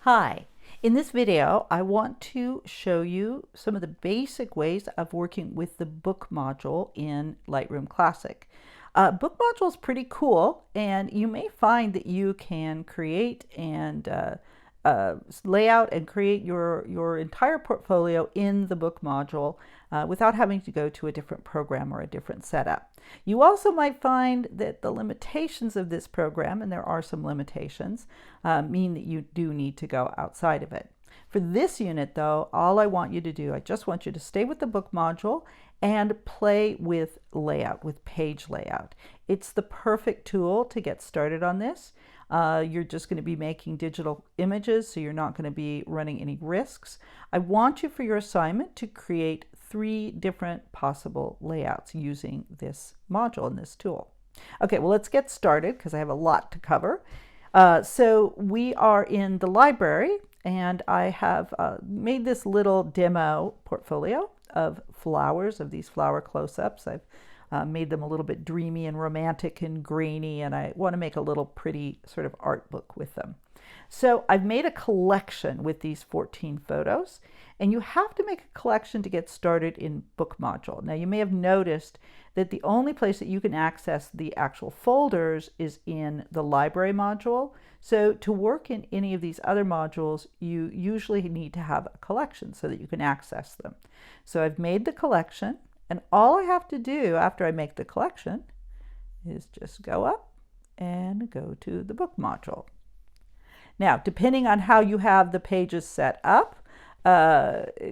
Hi, in this video I want to show you some of the basic ways of working with the book module in Lightroom Classic. Book module is pretty cool, and you may find that you can create and lay out and create your entire portfolio in the book module without having to go to a different program or a different setup. You also might find that the limitations of this program, and there are some limitations, mean that you do need to go outside of it. For this unit though, all I want you to do, I just want you to stay with the book module and play with layout, with page layout. It's the perfect tool to get started on this. You're just going to be making digital images, so you're not going to be running any risks. I want you for your assignment to create 3 different possible layouts using this module and this tool. Okay, well, let's get started because I have a lot to cover. So we are in the library, and I have made this little demo portfolio of flowers, of these flower close-ups. I've made them a little bit dreamy and romantic and grainy, and I want to make a little pretty sort of art book with them. So I've made a collection with these 14 photos, and you have to make a collection to get started in book module. Now you may have noticed that the only place that you can access the actual folders is in the library module. So to work in any of these other modules, you usually need to have a collection so that you can access them. So I've made the collection, and all I have to do after I make the collection is just go up and go to the book module. Now, depending on how you have the pages set up,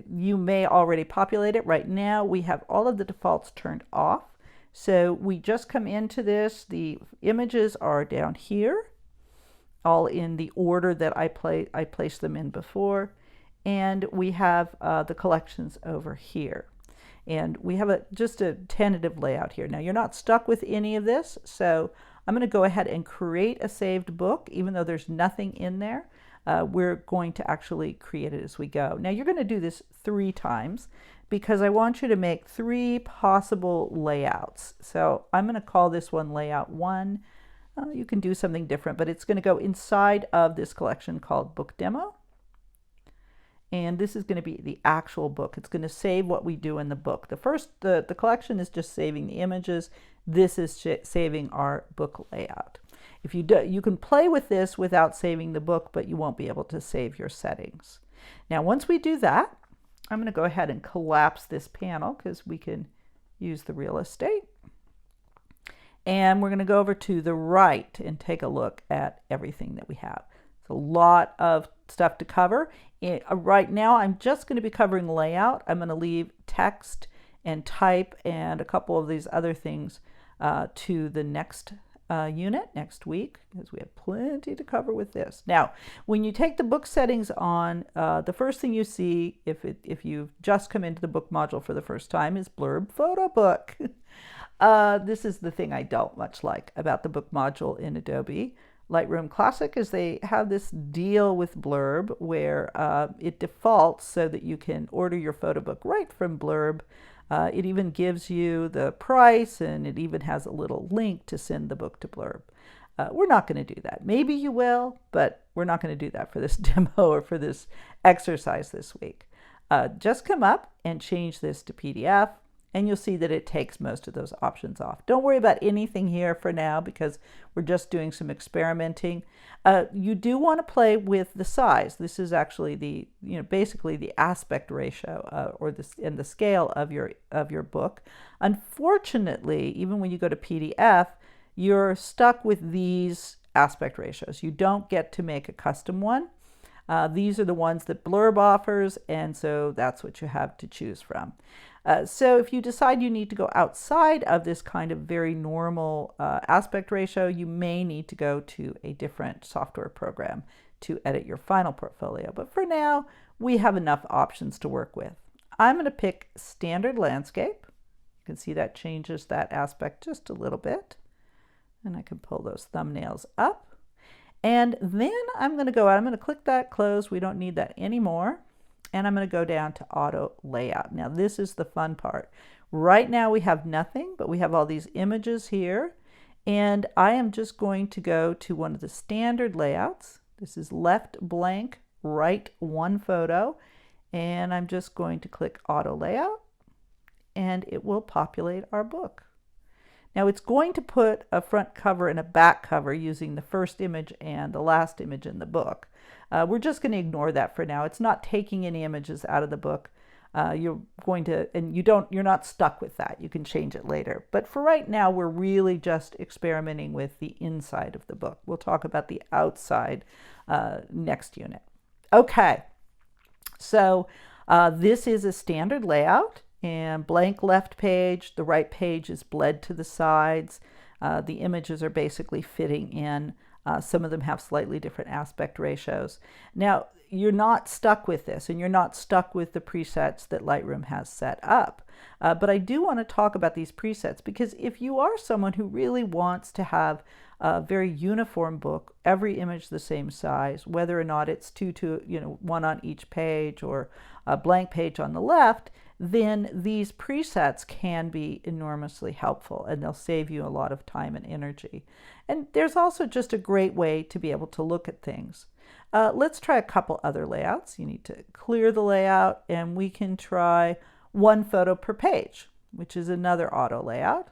you may already populate it. Right now, we have all of the defaults turned off. So we just come into this. The images are down here, all in the order that I placed them in before. And we have the collections over here. And we have just a tentative layout here. Now, you're not stuck with any of this, so I'm going to go ahead and create a saved book, even though there's nothing in there. We're going to actually create it as we go. Now, you're going to do this 3 times because I want you to make 3 possible layouts. So I'm going to call this one layout 1. You can do something different, but it's going to go inside of this collection called Book Demo. And this is going to be the actual book. It's going to save what we do in the book. The collection is just saving the images. This is saving our book layout. If you do, you can play with this without saving the book, but you won't be able to save your settings. Now, once we do that, I'm going to go ahead and collapse this panel because we can use the real estate. And we're going to go over to the right and take a look at everything that we have. It's a lot of stuff to cover. Right now, I'm just going to be covering layout. I'm going to leave text and type and a couple of these other things to the next unit next week, because we have plenty to cover with this. Now, when you take the book settings on, the first thing you see if you've just come into the book module for the first time is Blurb Photo Book. This is the thing I don't much like about the book module in Adobe Lightroom Classic, is they have this deal with Blurb where it defaults so that you can order your photo book right from Blurb. It even gives you the price, and it even has a little link to send the book to Blurb. We're not going to do that. Maybe you will, but we're not going to do that for this demo or for this exercise this week. Just come up and change this to PDF, and you'll see that it takes most of those options off. Don't worry about anything here for now because we're just doing some experimenting. You do want to play with the size. This is actually basically the aspect ratio and the scale of your book. Unfortunately, even when you go to PDF, you're stuck with these aspect ratios. You don't get to make a custom one. These are the ones that Blurb offers, and so that's what you have to choose from. So if you decide you need to go outside of this kind of very normal aspect ratio, you may need to go to a different software program to edit your final portfolio. But for now, we have enough options to work with. I'm going to pick Standard Landscape. You can see that changes that aspect just a little bit. And I can pull those thumbnails up. And then I'm going to go out, I'm going to click that close. We don't need that anymore. And I'm going to go down to Auto Layout. Now this is the fun part. Right now we have nothing, but we have all these images here. And I am just going to go to one of the standard layouts. This is left blank write one photo, and I'm just going to click Auto Layout, and it will populate our book. Now it's going to put a front cover and a back cover using the first image and the last image in the book. We're just going to ignore that for now. It's not taking any images out of the book. You're going to, and you're not stuck with that. You can change it later. But for right now, we're really just experimenting with the inside of the book. We'll talk about the outside next unit. Okay, so this is a standard layout, and blank left page, the right page is bled to the sides. The images are basically fitting in. Some of them have slightly different aspect ratios. Now, you're not stuck with this, and you're not stuck with the presets that Lightroom has set up. But I do want to talk about these presets, because if you are someone who really wants to have a very uniform book, every image the same size, whether or not it's one on each page or a blank page on the left, then these presets can be enormously helpful, and they'll save you a lot of time and energy. And there's also just a great way to be able to look at things. Let's try a couple other layouts. You need to clear the layout, and we can try one photo per page, which is another auto layout.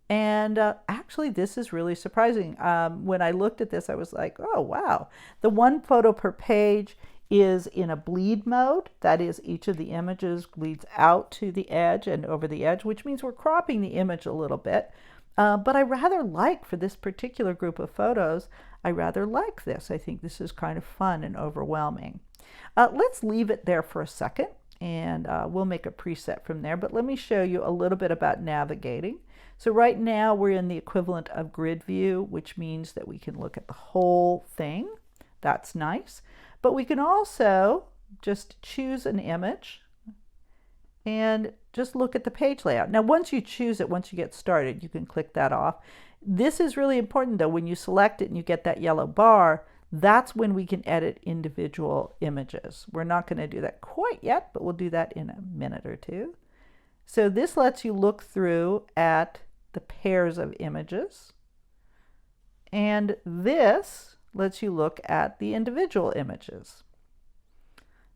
And actually, this is really surprising. When I looked at this, I was like, oh, wow. The one photo per page is in a bleed mode. That is, each of the images bleeds out to the edge and over the edge, which means we're cropping the image a little bit. But I rather like, for this particular group of photos, I rather like this. I think this is kind of fun and overwhelming. Let's leave it there for a second, and we'll make a preset from there. But let me show you a little bit about navigating. So right now we're in the equivalent of grid view, which means that we can look at the whole thing. That's nice. But we can also just choose an image and just look at the page layout. Now, once you choose it, once you get started, you can click that off. This is really important, though. When you select it and you get that yellow bar, that's when we can edit individual images. We're not going to do that quite yet, but we'll do that in a minute or two. So this lets you look through at the pairs of images, and this lets you look at the individual images.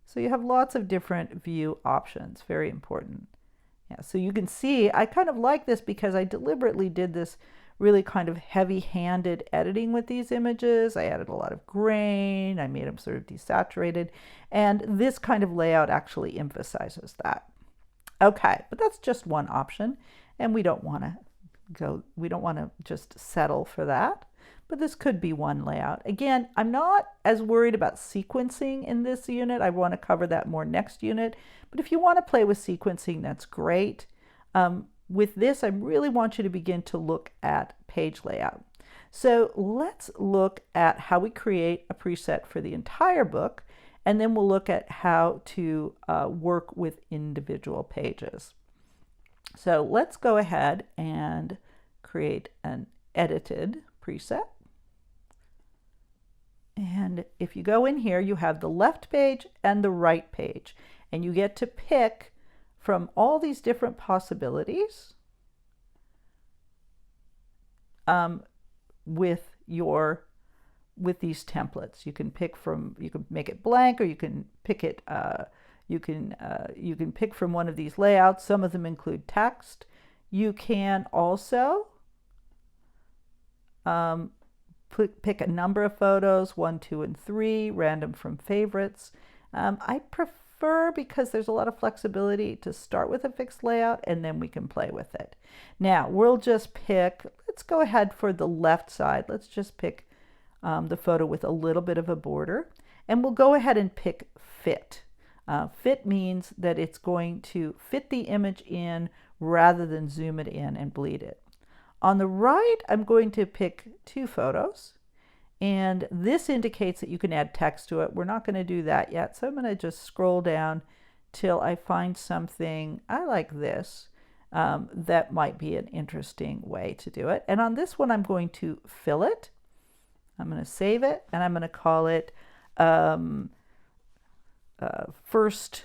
So you have lots of different view options, very important. Yeah, so you can see I kind of like this because I deliberately did this really kind of heavy-handed editing with these images. I added a lot of grain, I made them sort of desaturated, and this kind of layout actually emphasizes that. Okay, but that's just one option, and we don't want to just settle for that. But this could be one layout. Again, I'm not as worried about sequencing in this unit. I want to cover that more next unit. But if you want to play with sequencing, that's great. With this, I really want you to begin to look at page layout. So let's look at how we create a preset for the entire book, and then we'll look at how to work with individual pages. So let's go ahead and create an edited preset. And if you go in here, you have the left page and the right page, and you get to pick from all these different possibilities with these templates. You can pick from, you can make it blank, or you can pick it, you can pick from one of these layouts. Some of them include text. You can also pick a number of photos, 1, 2, and 3, random from favorites. I prefer, because there's a lot of flexibility, to start with a fixed layout and then we can play with it. Now we'll just pick, let's go ahead for the left side. Let's just pick the photo with a little bit of a border, and we'll go ahead and pick fit. Fit means that it's going to fit the image in rather than zoom it in and bleed it. On the right, I'm going to pick 2 photos, and this indicates that you can add text to it. We're not going to do that yet, so I'm going to just scroll down till I find something I like this that might be an interesting way to do it. And on this one, I'm going to fill it. I'm going to save it, and I'm going to call it first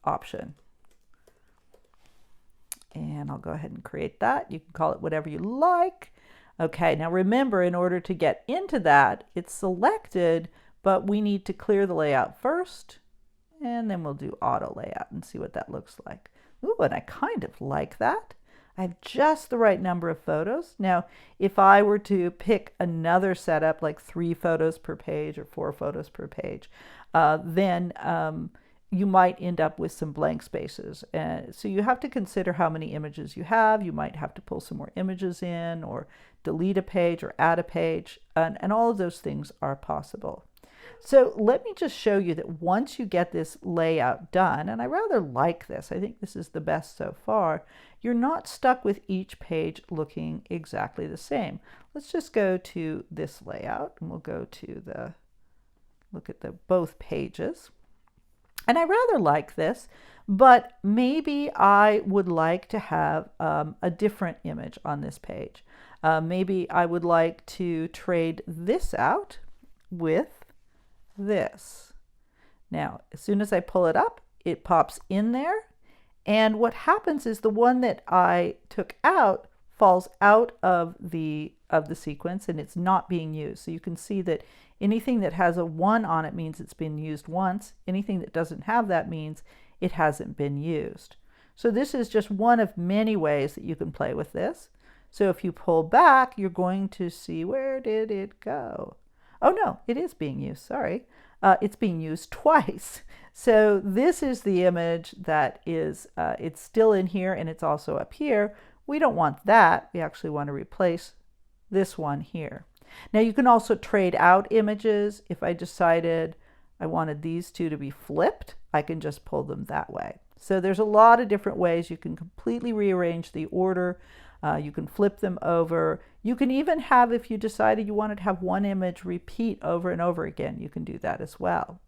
option. And I'll go ahead and create that. You can call it whatever you like. Okay, now remember, in order to get into that, it's selected, but we need to clear the layout first, and then we'll do auto layout and see what that looks like. Ooh, and I kind of like that. I have just the right number of photos. Now, if I were to pick another setup, like 3 photos per page or 4 photos per page, then you might end up with some blank spaces. So you have to consider how many images you have. You might have to pull some more images in, or delete a page or add a page, and all of those things are possible. So let me just show you that once you get this layout done, and I rather like this, I think this is the best so far, you're not stuck with each page looking exactly the same. Let's just go to this layout, and we'll go to look at both pages. And I rather like this, but maybe I would like to have a different image on this page. Maybe I would like to trade this out with this. Now, as soon as I pull it up, it pops in there. And what happens is the one that I took out falls out of the sequence, and it's not being used. So you can see that anything that has a 1 on it means it's been used once. Anything that doesn't have that means it hasn't been used. So this is just one of many ways that you can play with this. So if you pull back, you're going to see, where did it go? Oh no, it is being used, sorry. It's being used twice. So this is the image that is, it's still in here and it's also up here. We don't want that. We actually want to replace this one here. Now you can also trade out images. If I decided I wanted these two to be flipped, I can just pull them that way. So there's a lot of different ways you can completely rearrange the order. You can flip them over. You can even have, if you decided you wanted to have one image repeat over and over again, you can do that as well.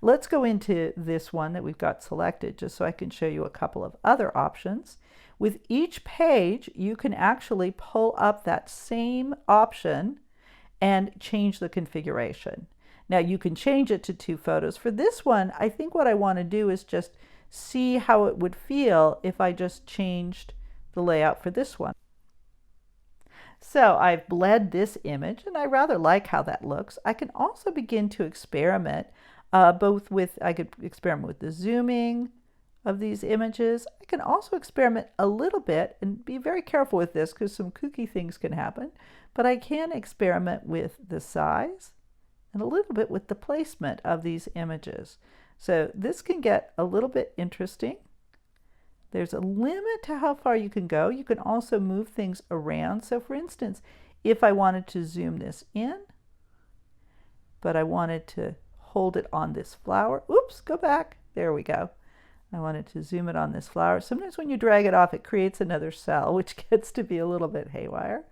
Let's go into this one that we've got selected just so I can show you a couple of other options. With each page, you can actually pull up that same option and change the configuration. Now you can change it to 2 photos. For this one, I think what I want to do is just see how it would feel if I just changed the layout for this one. So I've bled this image, and I rather like how that looks. I can also begin to experiment I could experiment with the zooming of these images. I can also experiment a little bit, and be very careful with this because some kooky things can happen, but I can experiment with the size and a little bit with the placement of these images. So this can get a little bit interesting. There's a limit to how far you can go. You can also move things around. So for instance, if I wanted to zoom this in, but I wanted to hold it on this flower, oops, go back, there we go. I wanted to zoom it on this flower. Sometimes when you drag it off, it creates another cell, which gets to be a little bit haywire.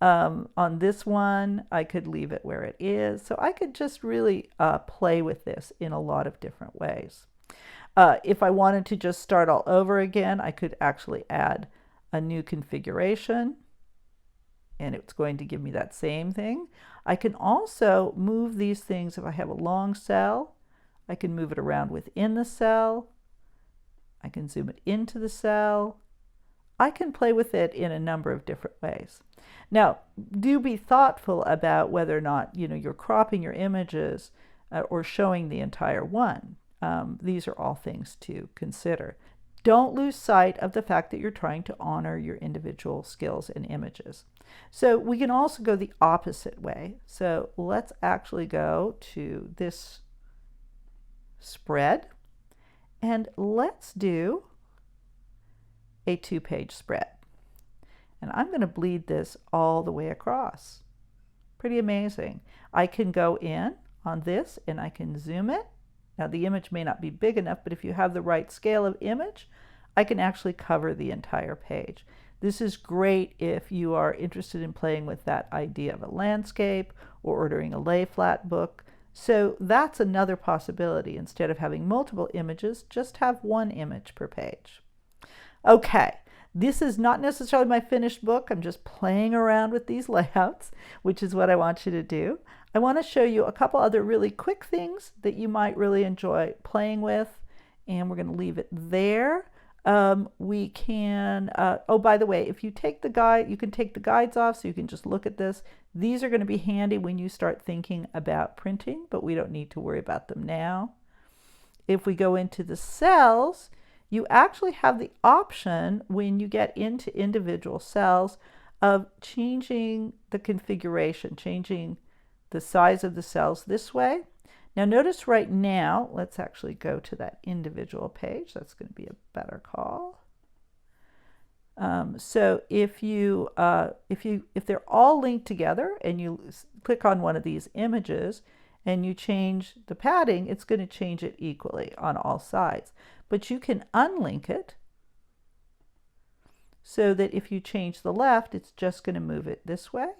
On this one, I could leave it where it is. So I could just really play with this in a lot of different ways. If I wanted to just start all over again, I could actually add a new configuration, and it's going to give me that same thing. I can also move these things. If I have a long cell, I can move it around within the cell. I can zoom it into the cell. I can play with it in a number of different ways. Now, do be thoughtful about whether or not you're cropping your images or showing the entire one. These are all things to consider. Don't lose sight of the fact that you're trying to honor your individual skills and images. So we can also go the opposite way. So let's actually go to this spread, and let's do a 2-page spread. And I'm going to bleed this all the way across. Pretty amazing. I can go in on this and I can zoom it. Now the image may not be big enough, but if you have the right scale of image, I can actually cover the entire page. This is great if you are interested in playing with that idea of a landscape or ordering a lay flat book. So that's another possibility. Instead of having multiple images, just have one image per page. Okay, this is not necessarily my finished book. I'm just playing around with these layouts, which is what I want you to do. I want to show you a couple other really quick things that you might really enjoy playing with, and we're going to leave it there. We can, oh, by the way, if you take the guide, you can take the guides off so you can just look at this. These are going to be handy when you start thinking about printing, but we don't need to worry about them now. If we go into the cells, you actually have the option when you get into individual cells of changing the configuration, changing the size of the cells this way. Now notice right now, let's actually go to that individual page. That's going to be a better call. So if they're all linked together and you click on one of these images and you change the padding, it's going to change it equally on all sides. But you can unlink it so that if you change the left, it's just going to move it this way,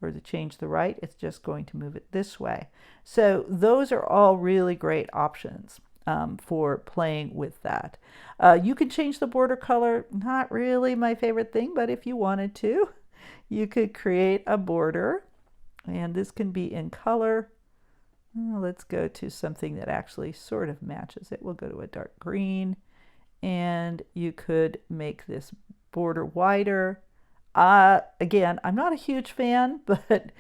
or to change the right, it's just going to move it this way. So those are all really great options for playing with that. You can change the border color, not really my favorite thing, but if you wanted to, you could create a border, and this can be in color. Let's go to something that actually sort of matches it. We'll go to a dark green, and you could make this border wider. Again, I'm not a huge fan, but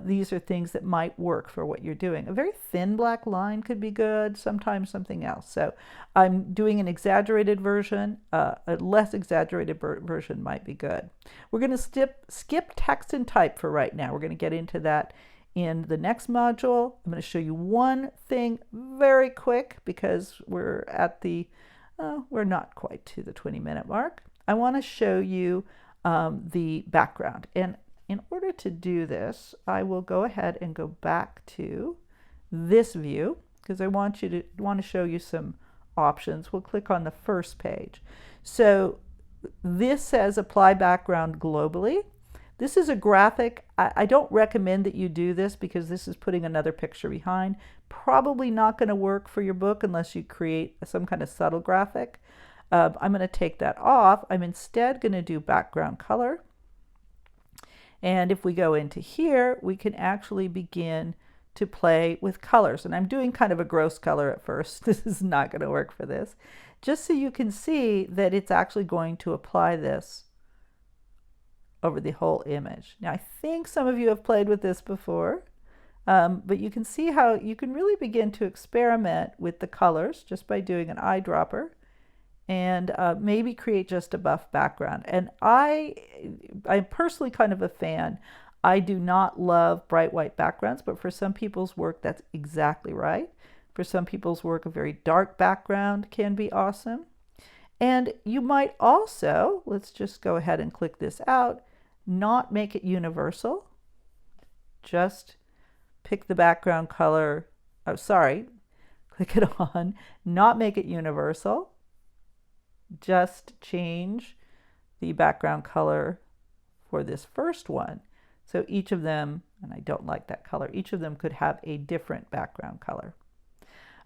these are things that might work for what you're doing. A very thin black line could be good, sometimes something else. So I'm doing an exaggerated version. A less exaggerated version might be good. We're going to skip text and type for right now. We're going to get into that in the next module. I'm going to show you one thing very quick because we're at the, we're not quite to the 20-minute mark. I want to show you the background. And in order to do this, I will go ahead and go back to this view because I want to show you some options. We'll click on the first page. So this says apply background globally. This is a graphic. I don't recommend that you do this because this is putting another picture behind. Probably not going to work for your book unless you create some kind of subtle graphic. I'm going to take that off. I'm instead going to do background color. And if we go into here, we can actually begin to play with colors. And I'm doing kind of a gross color at first. This is not going to work for this. Just so you can see that it's actually going to apply this over the whole image. Now, I think some of you have played with this before, but you can see how you can really begin to experiment with the colors just by doing an eyedropper. And maybe create just a buff background. And I'm personally kind of a fan. I do not love bright white backgrounds, but for some people's work, that's exactly right. For some people's work, a very dark background can be awesome. And you might also, let's just go ahead and click this out, not make it universal. Just pick the background color. Oh, sorry, click it on, not make it universal. Just change the background color for this first one. So each of them, and I don't like that color, each of them could have a different background color.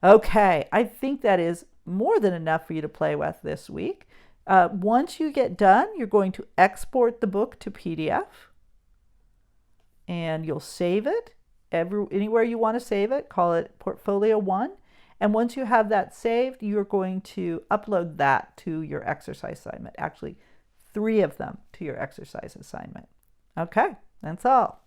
Okay, I think that is more than enough for you to play with this week. Once you get done, you're going to export the book to PDF and you'll save it anywhere you want to save it, call it Portfolio 1. And once you have that saved, you're going to upload that to your exercise assignment. Actually, 3 of them to your exercise assignment. Okay, that's all.